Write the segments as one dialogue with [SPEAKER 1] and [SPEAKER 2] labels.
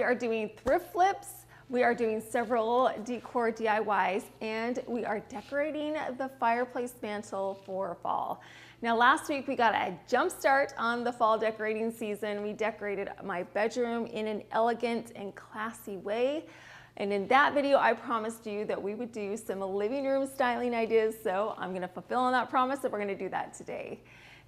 [SPEAKER 1] are doing thrift flips, we are doing several decor DIYs, and we are decorating the fireplace mantle for fall. Now last week we got a jump start on the fall decorating season. We decorated my bedroom in an elegant and classy way. And in that video, I promised you that we would do some living room styling ideas, so I'm gonna fulfill on that promise, and we're gonna do that today.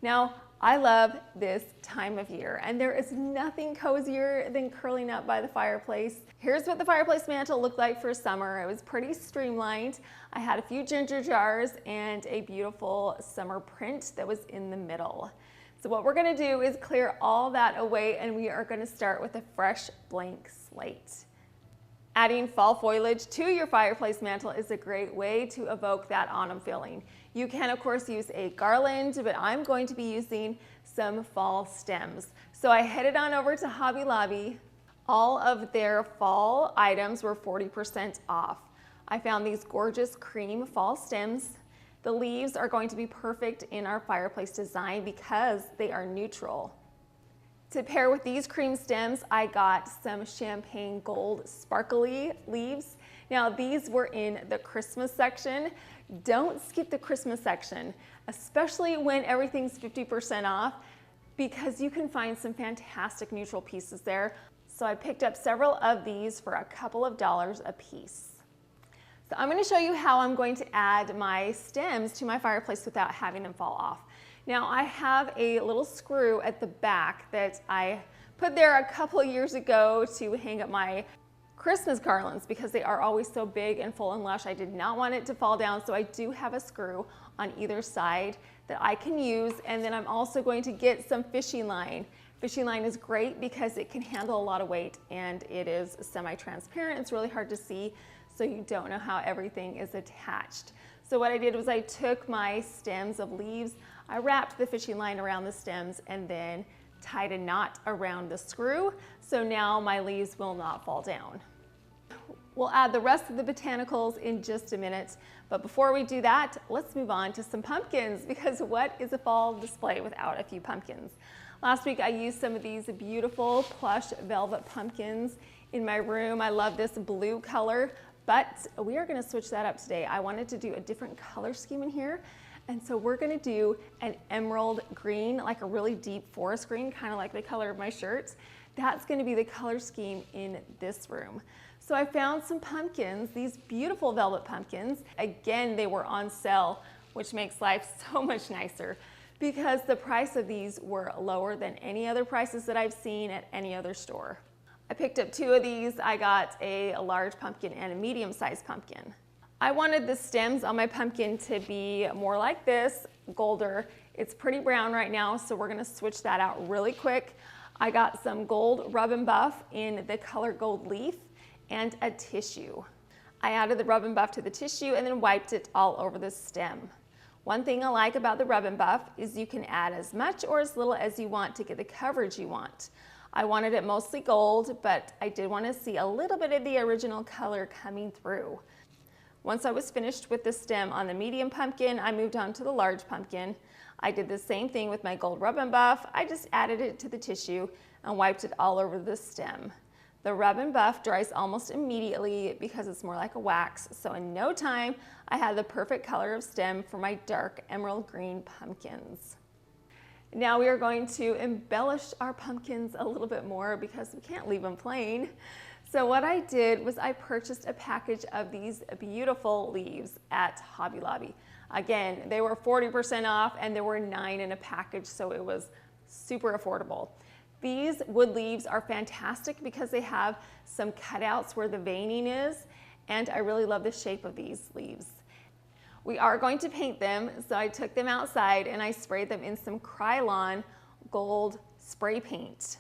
[SPEAKER 1] Now, I love this time of year, and there is nothing cozier than curling up by the fireplace. Here's what the fireplace mantle looked like for summer. It was pretty streamlined. I had a few ginger jars and a beautiful summer print that was in the middle. So what we're gonna do is clear all that away, and we are gonna start with a fresh blank slate. Adding fall foliage to your fireplace mantle is a great way to evoke that autumn feeling. You can of course use a garland, but I'm going to be using some fall stems. So I headed on over to Hobby Lobby. All of their fall items were 40% off. I found these gorgeous cream fall stems. The leaves are going to be perfect in our fireplace design because they are neutral. To pair with these cream stems, I got some champagne gold sparkly leaves. Now these were in the Christmas section. Don't skip the Christmas section, especially when everything's 50% off, because you can find some fantastic neutral pieces there. So I picked up several of these for a couple of dollars a piece. So I'm going to show you how I'm going to add my stems to my fireplace without having them fall off. Now I have a little screw at the back that I put there a couple of years ago to hang up my Christmas garlands because they are always so big and full and lush. I did not want it to fall down, so I do have a screw on either side that I can use, and then I'm also going to get some fishing line. Fishing line is great because it can handle a lot of weight and it is semi-transparent. It's really hard to see, so you don't know how everything is attached. So what I did was I took my stems of leaves, I wrapped the fishing line around the stems and then tied a knot around the screw, so now my leaves will not fall down. We'll add the rest of the botanicals in just a minute, but before we do that, let's move on to some pumpkins, because what is a fall display without a few pumpkins? Last week I used some of these beautiful plush velvet pumpkins in my room. I love this blue color, but we are going to switch that up today. I wanted to do a different color scheme in here, and so we're going to do an emerald green, like a really deep forest green, kind of like the color of my shirt. That's going to be the color scheme in this room. So I found some pumpkins, these beautiful velvet pumpkins. Again, they were on sale, which makes life so much nicer because the price of these were lower than any other prices that I've seen at any other store. I picked up two of these. I got a large pumpkin and a medium-sized pumpkin. I wanted the stems on my pumpkin to be more like this, golder. It's pretty brown right now, so we're gonna switch that out really quick. I got some gold rub and buff in the color gold leaf and a tissue. I added the rub and buff to the tissue and then wiped it all over the stem. One thing I like about the rub and buff is you can add as much or as little as you want to get the coverage you want. I wanted it mostly gold, but I did want to see a little bit of the original color coming through. Once I was finished with the stem on the medium pumpkin, I moved on to the large pumpkin. I did the same thing with my gold rub and buff. I just added it to the tissue and wiped it all over the stem. The rub and buff dries almost immediately because it's more like a wax, so in no time I had the perfect color of stem for my dark emerald green pumpkins. Now we are going to embellish our pumpkins a little bit more because we can't leave them plain. So what I did was I purchased a package of these beautiful leaves at Hobby Lobby. Again, they were 40% off and there were 9 in a package, so it was super affordable. These wood leaves are fantastic because they have some cutouts where the veining is, and I really love the shape of these leaves. We are going to paint them, so I took them outside and I sprayed them in some Creality gold spray paint.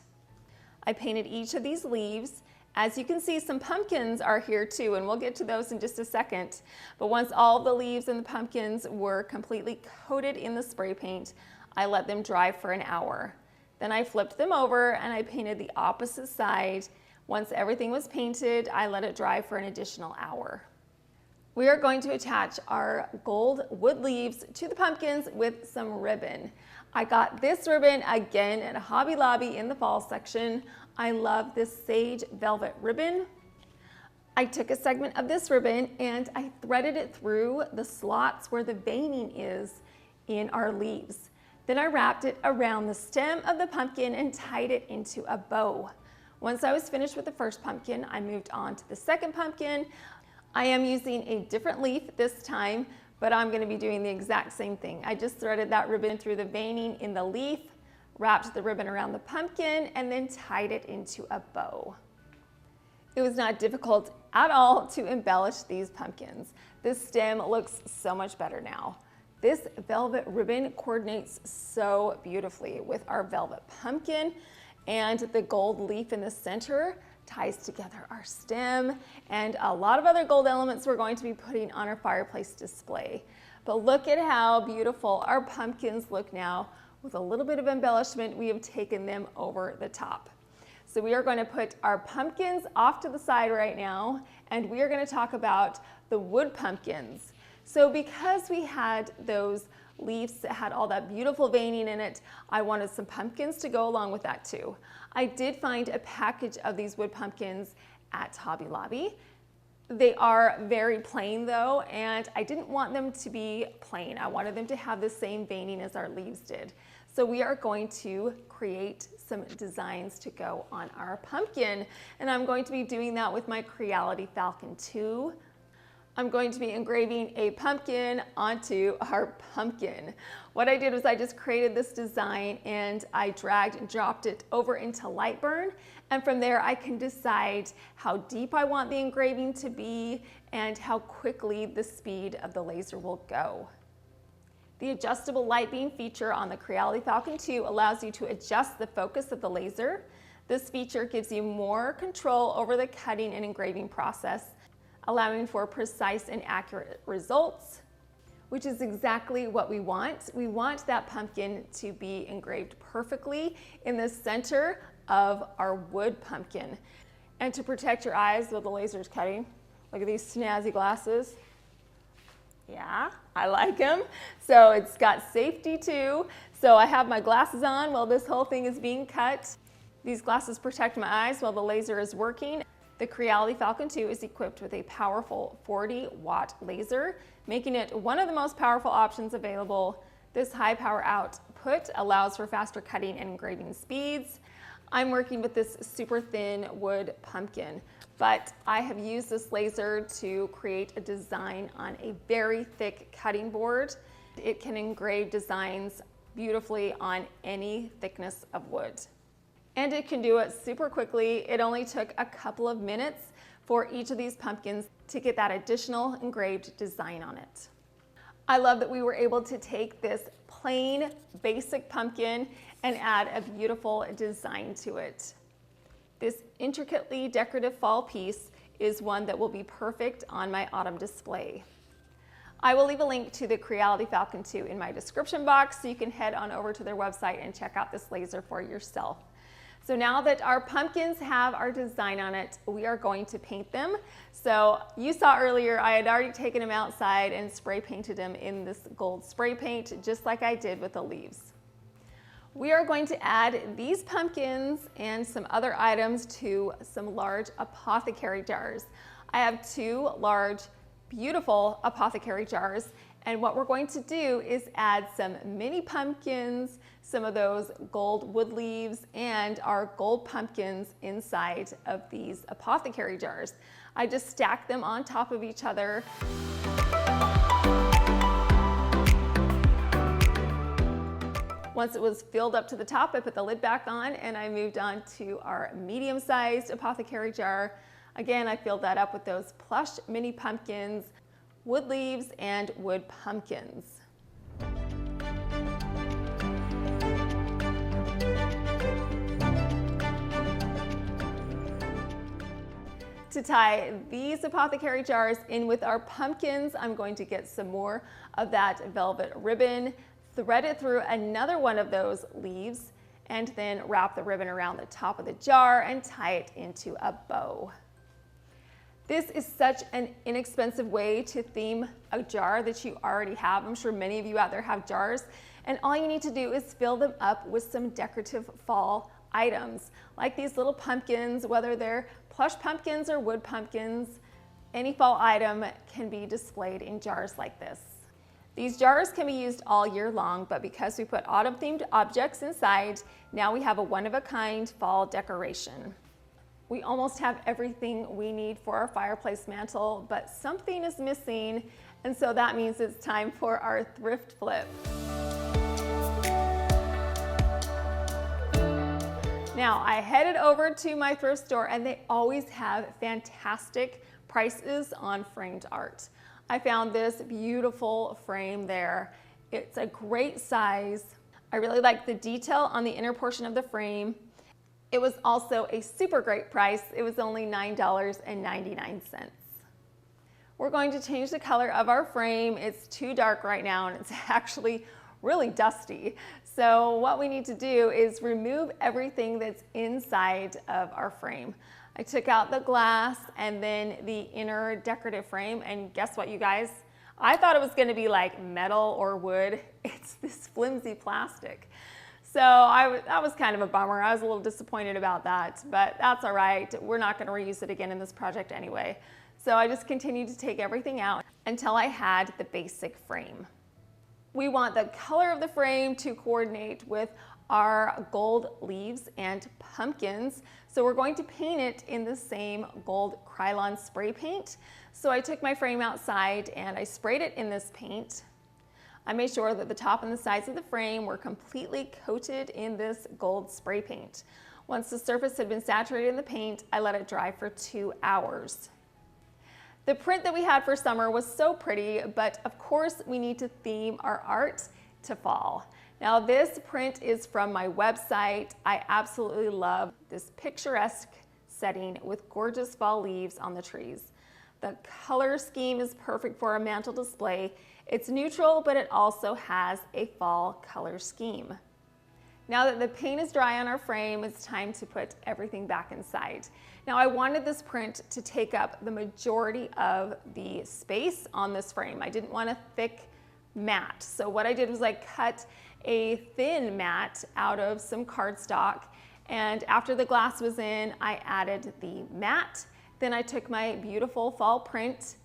[SPEAKER 1] I painted each of these leaves. As you can see, some pumpkins are here too, and we'll get to those in just a second. But once all the leaves and the pumpkins were completely coated in the spray paint, I let them dry for an hour. Then I flipped them over and I painted the opposite side. Once everything was painted, I let it dry for an additional hour. We are going to attach our gold wood leaves to the pumpkins with some ribbon. I got this ribbon again at Hobby Lobby in the fall section. I love this sage velvet ribbon. I took a segment of this ribbon and I threaded it through the slots where the veining is in our leaves. Then I wrapped it around the stem of the pumpkin and tied it into a bow. Once I was finished with the first pumpkin, I moved on to the second pumpkin. I am using a different leaf this time, but I'm going to be doing the exact same thing. I just threaded that ribbon through the veining in the leaf, wrapped the ribbon around the pumpkin, and then tied it into a bow. It was not difficult at all to embellish these pumpkins. This stem looks so much better now. This velvet ribbon coordinates so beautifully with our velvet pumpkin, and the gold leaf in the center ties together our stem and a lot of other gold elements we're going to be putting on our fireplace display. But look at how beautiful our pumpkins look now. With a little bit of embellishment, we have taken them over the top. So we are going to put our pumpkins off to the side right now, and we are going to talk about the wood pumpkins. So because we had those leaves that had all that beautiful veining in it, I wanted some pumpkins to go along with that too. I did find a package of these wood pumpkins at Hobby Lobby. They are very plain though, and I didn't want them to be plain. I wanted them to have the same veining as our leaves did. So we are going to create some designs to go on our pumpkin, and I'm going to be doing that with my Creality Falcon 2. I'm going to be engraving a pumpkin onto our pumpkin. What I did was I just created this design and I dragged and dropped it over into Lightburn, and from there I can decide how deep I want the engraving to be and how quickly the speed of the laser will go. The adjustable light beam feature on the Creality Falcon 2 allows you to adjust the focus of the laser. This feature gives you more control over the cutting and engraving process, allowing for precise and accurate results, which is exactly what we want. We want that pumpkin to be engraved perfectly in the center of our wood pumpkin. And to protect your eyes while the laser is cutting, look at these snazzy glasses. Yeah, I like them. So it's got safety too. So I have my glasses on while this whole thing is being cut. These glasses protect my eyes while the laser is working. The Creality Falcon 2 is equipped with a powerful 40-watt laser, making it one of the most powerful options available. This high power output allows for faster cutting and engraving speeds. I'm working with this super thin wood pumpkin, but I have used this laser to create a design on a very thick cutting board. It can engrave designs beautifully on any thickness of wood. And it can do it super quickly. It only took a couple of minutes for each of these pumpkins to get that additional engraved design on it. I love that we were able to take this plain, basic pumpkin and add a beautiful design to it. This intricately decorative fall piece is one that will be perfect on my autumn display. I will leave a link to the Creality Falcon 2 in my description box so you can head on over to their website and check out this laser for yourself. So now that our pumpkins have our design on it, we are going to paint them. So you saw earlier, I had already taken them outside and spray painted them in this gold spray paint, just like I did with the leaves. We are going to add these pumpkins and some other items to some large apothecary jars. I have two large, beautiful apothecary jars, and what we're going to do is add some mini pumpkins, some of those gold wood leaves, and our gold pumpkins inside of these apothecary jars. I just stacked them on top of each other. Once it was filled up to the top, I put the lid back on and I moved on to our medium-sized apothecary jar. Again, I filled that up with those plush mini pumpkins, wood leaves, and wood pumpkins. To tie these apothecary jars in with our pumpkins, I'm going to get some more of that velvet ribbon, thread it through another one of those leaves, and then wrap the ribbon around the top of the jar and tie it into a bow. This is such an inexpensive way to theme a jar that you already have. I'm sure many of you out there have jars, and all you need to do is fill them up with some decorative fall items, like these little pumpkins, whether they're plush pumpkins or wood pumpkins. Any fall item can be displayed in jars like this. These jars can be used all year long, but because we put autumn-themed objects inside, now we have a one-of-a-kind fall decoration. We almost have everything we need for our fireplace mantle, but something is missing, and so that means it's time for our thrift flip. Now, I headed over to my thrift store, and they always have fantastic prices on framed art. I found this beautiful frame there. It's a great size. I really like the detail on the inner portion of the frame. It was also a super great price. It was only $9.99. We're going to change the color of our frame. It's too dark right now, and it's actually really dusty. So what we need to do is remove everything that's inside of our frame. I took out the glass and then the inner decorative frame, and guess what, you guys? I thought it was gonna be like metal or wood. It's this flimsy plastic. So that was kind of a bummer. I was a little disappointed about that, but that's all right. We're not gonna reuse it again in this project anyway. So I just continued to take everything out until I had the basic frame. We want the color of the frame to coordinate with our gold leaves and pumpkins. So we're going to paint it in the same gold Krylon spray paint. So I took my frame outside and I sprayed it in this paint. I made sure that the top and the sides of the frame were completely coated in this gold spray paint. Once the surface had been saturated in the paint, I let it dry for 2 hours. The print that we had for summer was so pretty, but of course we need to theme our art to fall. Now this print is from my website. I absolutely love this picturesque setting with gorgeous fall leaves on the trees. The color scheme is perfect for a mantle display. It's neutral, but it also has a fall color scheme. Now that the paint is dry on our frame, it's time to put everything back inside. Now I wanted this print to take up the majority of the space on this frame. I didn't want a thick mat. So what I did was I cut a thin mat out of some cardstock, and after the glass was in, I added the mat. Then I took my beautiful fall print,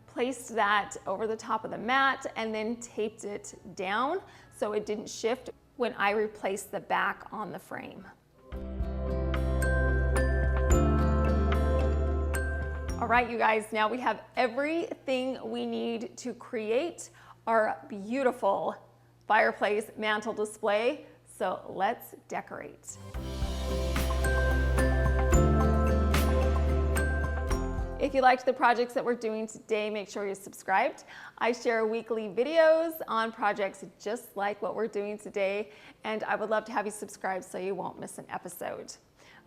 [SPEAKER 1] placed that over the top of the mat, and then taped it down so it didn't shift when I replaced the back on the frame. All right, you guys, now we have everything we need to create our beautiful fireplace mantle display. So let's decorate. If you liked the projects that we're doing today, make sure you're subscribed. I share weekly videos on projects just like what we're doing today, and I would love to have you subscribe so you won't miss an episode.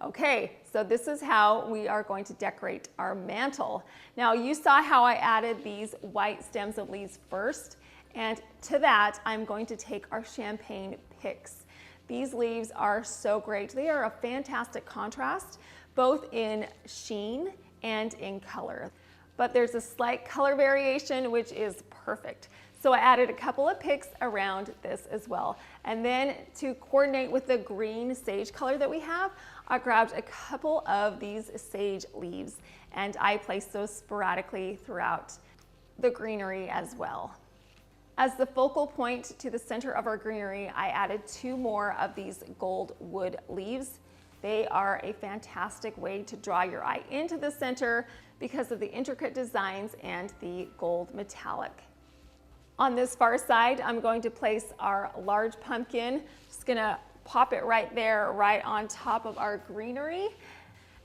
[SPEAKER 1] Okay, so this is how we are going to decorate our mantle. Now you saw how I added these white stems of leaves first, and to that I'm going to take our champagne picks. These leaves are so great. They are a fantastic contrast, both in sheen and in color. But there's a slight color variation, which is perfect. So I added a couple of picks around this as well. And then to coordinate with the green sage color that we have, I grabbed a couple of these sage leaves and I placed those sporadically throughout the greenery as well. As the focal point to the center of our greenery, I added 2 more of these gold wood leaves. They are a fantastic way to draw your eye into the center because of the intricate designs and the gold metallic. On this far side, I'm going to place our large pumpkin. Just gonna pop it right there, right on top of our greenery.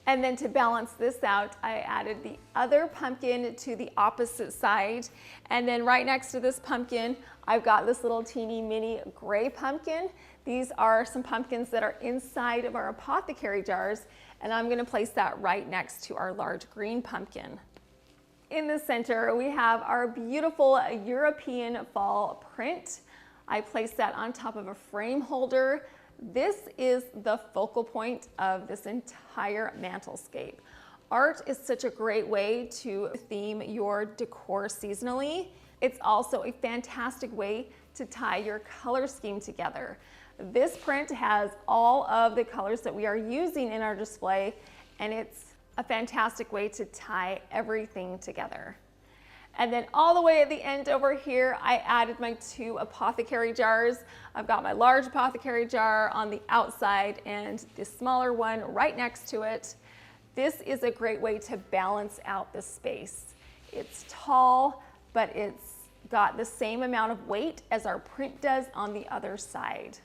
[SPEAKER 1] And then to balance this out, I added the other pumpkin to the opposite side. And then right next to this pumpkin, I've got this little teeny mini gray pumpkin. These are some pumpkins that are inside of our apothecary jars, and I'm gonna place that right next to our large green pumpkin. In the center, we have our beautiful European fall print. I placed that on top of a frame holder. This is the focal point of this entire mantlescape. Art is such a great way to theme your decor seasonally. It's also a fantastic way to tie your color scheme together. This print has all of the colors that we are using in our display, and it's a fantastic way to tie everything together. And then all the way at the end over here, I added my 2 apothecary jars. I've got my large apothecary jar on the outside and the smaller one right next to it. This is a great way to balance out the space. It's tall, but it's got the same amount of weight as our print does on the other side.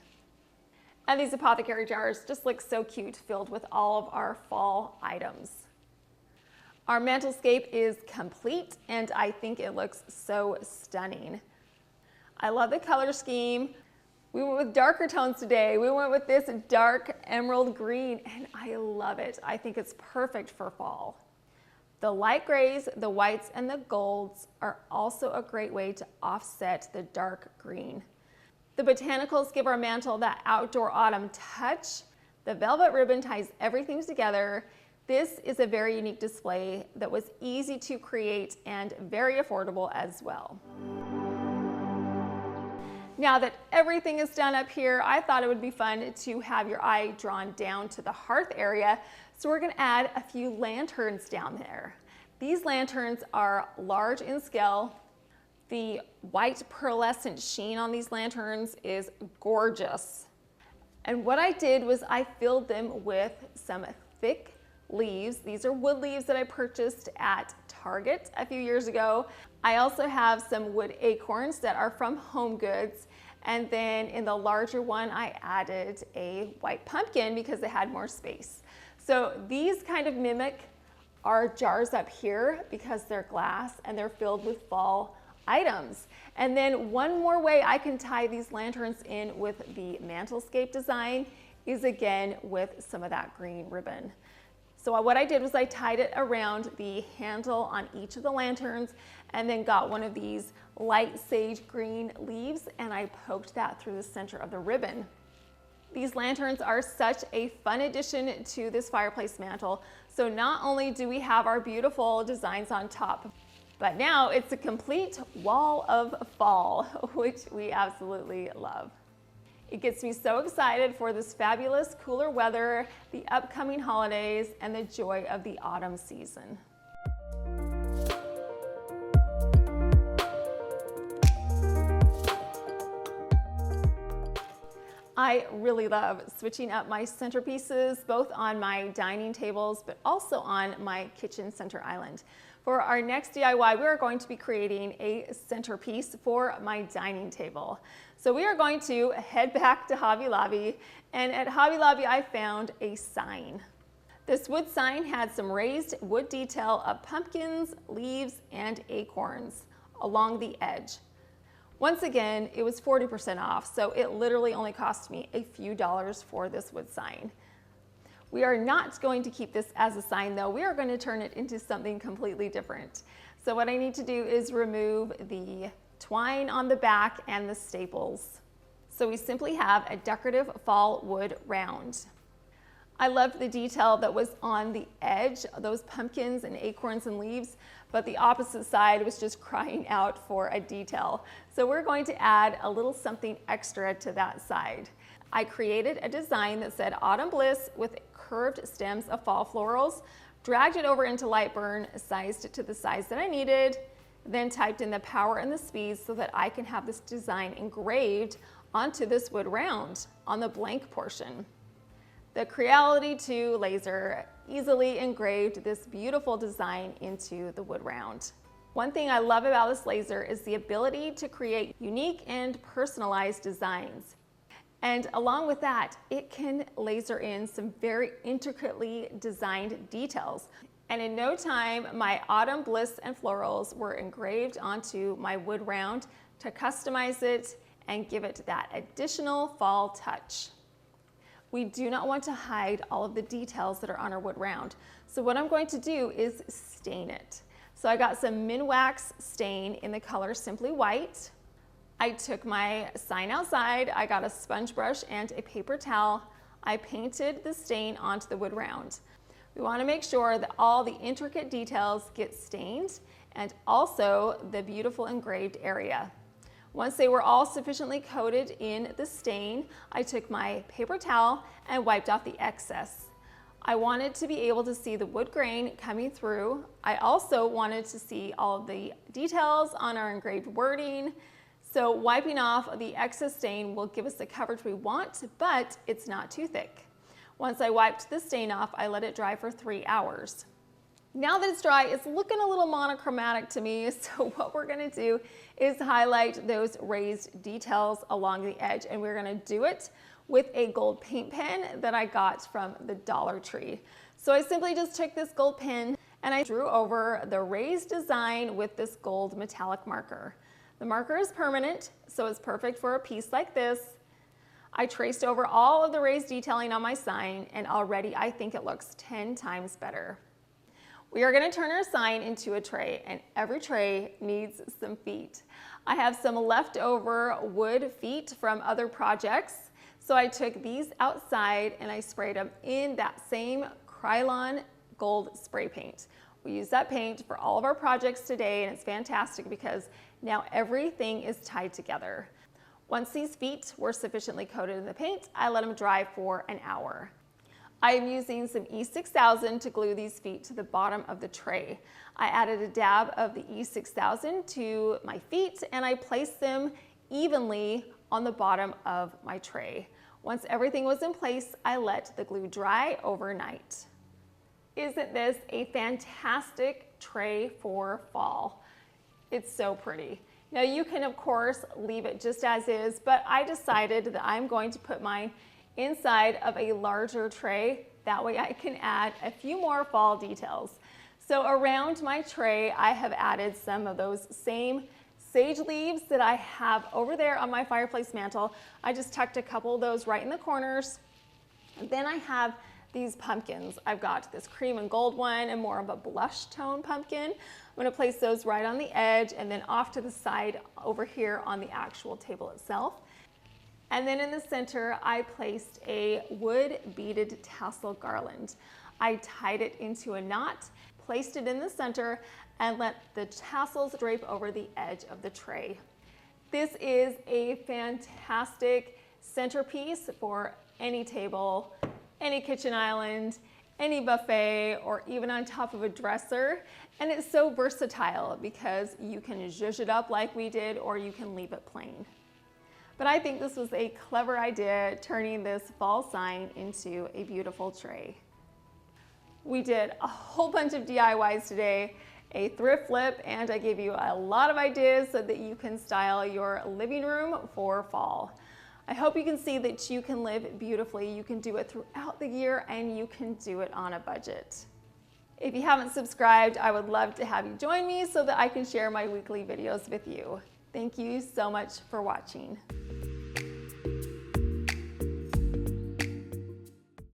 [SPEAKER 1] And these apothecary jars just look so cute, filled with all of our fall items. Our mantlescape is complete, and I think it looks so stunning. I love the color scheme. We went with darker tones today. We went with this dark emerald green, and I love it. I think it's perfect for fall. The light grays, the whites, and the golds are also a great way to offset the dark green. The botanicals give our mantle that outdoor autumn touch. The velvet ribbon ties everything together. This is a very unique display that was easy to create and very affordable as well. Now that everything is done up here, I thought it would be fun to have your eye drawn down to the hearth area. So we're gonna add a few lanterns down there. These lanterns are large in scale. The white pearlescent sheen on these lanterns is gorgeous. And what I did was I filled them with some thick leaves. These are wood leaves that I purchased at Target a few years ago. I also have some wood acorns that are from Home Goods. And then in the larger one, I added a white pumpkin because it had more space. So these kind of mimic our jars up here because they're glass and they're filled with fall items. And then one more way I can tie these lanterns in with the mantlescape design is again with some of that green ribbon. So what I did was I tied it around the handle on each of the lanterns and then got one of these light sage green leaves and I poked that through the center of the ribbon. These lanterns are such a fun addition to this fireplace mantle. So not only do we have our beautiful designs on top, but now it's a complete wall of fall, which we absolutely love. It gets me so excited for this fabulous cooler weather, the upcoming holidays, and the joy of the autumn season. I really love switching up my centerpieces, both on my dining tables, but also on my kitchen center island. For our next DIY, we are going to be creating a centerpiece for my dining table. So we are going to head back to Hobby Lobby, and at Hobby Lobby I found a sign. This wood sign had some raised wood detail of pumpkins, leaves, and acorns along the edge. Once again, it was 40% off, so it literally only cost me a few dollars for this wood sign. We are not going to keep this as a sign though. We are going to turn it into something completely different. So what I need to do is remove the twine on the back and the staples. So we simply have a decorative fall wood round. I loved the detail that was on the edge, those pumpkins and acorns and leaves, but the opposite side was just crying out for a detail. So we're going to add a little something extra to that side. I created a design that said Autumn Bliss with curved stems of fall florals, dragged it over into Lightburn, sized it to the size that I needed, then typed in the power and the speed so that I can have this design engraved onto this wood round on the blank portion. The Creality 2 laser easily engraved this beautiful design into the wood round. One thing I love about this laser is the ability to create unique and personalized designs. And along with that, it can laser in some very intricately designed details. And in no time, my Autumn Bliss and florals were engraved onto my wood round to customize it and give it that additional fall touch. We do not want to hide all of the details that are on our wood round. So what I'm going to do is stain it. So I got some Minwax stain in the color Simply White. I took my sign outside, I got a sponge brush and a paper towel. I painted the stain onto the wood round. We want to make sure that all the intricate details get stained and also the beautiful engraved area. Once they were all sufficiently coated in the stain, I took my paper towel and wiped off the excess. I wanted to be able to see the wood grain coming through. I also wanted to see all of the details on our engraved wording. So wiping off the excess stain will give us the coverage we want, but it's not too thick. Once I wiped the stain off, I let it dry for 3 hours. Now that it's dry, it's looking a little monochromatic to me, so what we're gonna do is highlight those raised details along the edge, and we're gonna do it with a gold paint pen that I got from the Dollar Tree. So I simply just took this gold pen and I drew over the raised design with this gold metallic marker. The marker is permanent, so it's perfect for a piece like this. I traced over all of the raised detailing on my sign, and already I think it looks 10 times better. We are going to turn our sign into a tray, and every tray needs some feet. I have some leftover wood feet from other projects, so I took these outside and I sprayed them in that same Creality gold spray paint. We use that paint for all of our projects today, and it's fantastic because now everything is tied together. Once these feet were sufficiently coated in the paint, I let them dry for an hour. I am using some E6000 to glue these feet to the bottom of the tray. I added a dab of the E6000 to my feet and I placed them evenly on the bottom of my tray. Once everything was in place, I let the glue dry overnight. Isn't this a fantastic tray for fall? It's so pretty. Now you can of course leave it just as is, but I decided that I'm going to put mine inside of a larger tray. That way I can add a few more fall details. So around my tray, I have added some of those same sage leaves that I have over there on my fireplace mantle. I just tucked a couple of those right in the corners. And then I have these pumpkins. I've got this cream and gold one and more of a blush tone pumpkin. I'm going to place those right on the edge and then off to the side over here on the actual table itself. And then in the center, I placed a wood beaded tassel garland. I tied it into a knot, placed it in the center, and let the tassels drape over the edge of the tray. This is a fantastic centerpiece for any table, any kitchen island, any buffet, or even on top of a dresser. And it's so versatile because you can zhuzh it up like we did, or you can leave it plain. But I think this was a clever idea, turning this fall sign into a beautiful tray. We did a whole bunch of DIYs today, a thrift flip, and I gave you a lot of ideas so that you can style your living room for fall. I hope you can see that you can live beautifully. You can do it throughout the year and you can do it on a budget. If you haven't subscribed, I would love to have you join me so that I can share my weekly videos with you. Thank you so much for watching.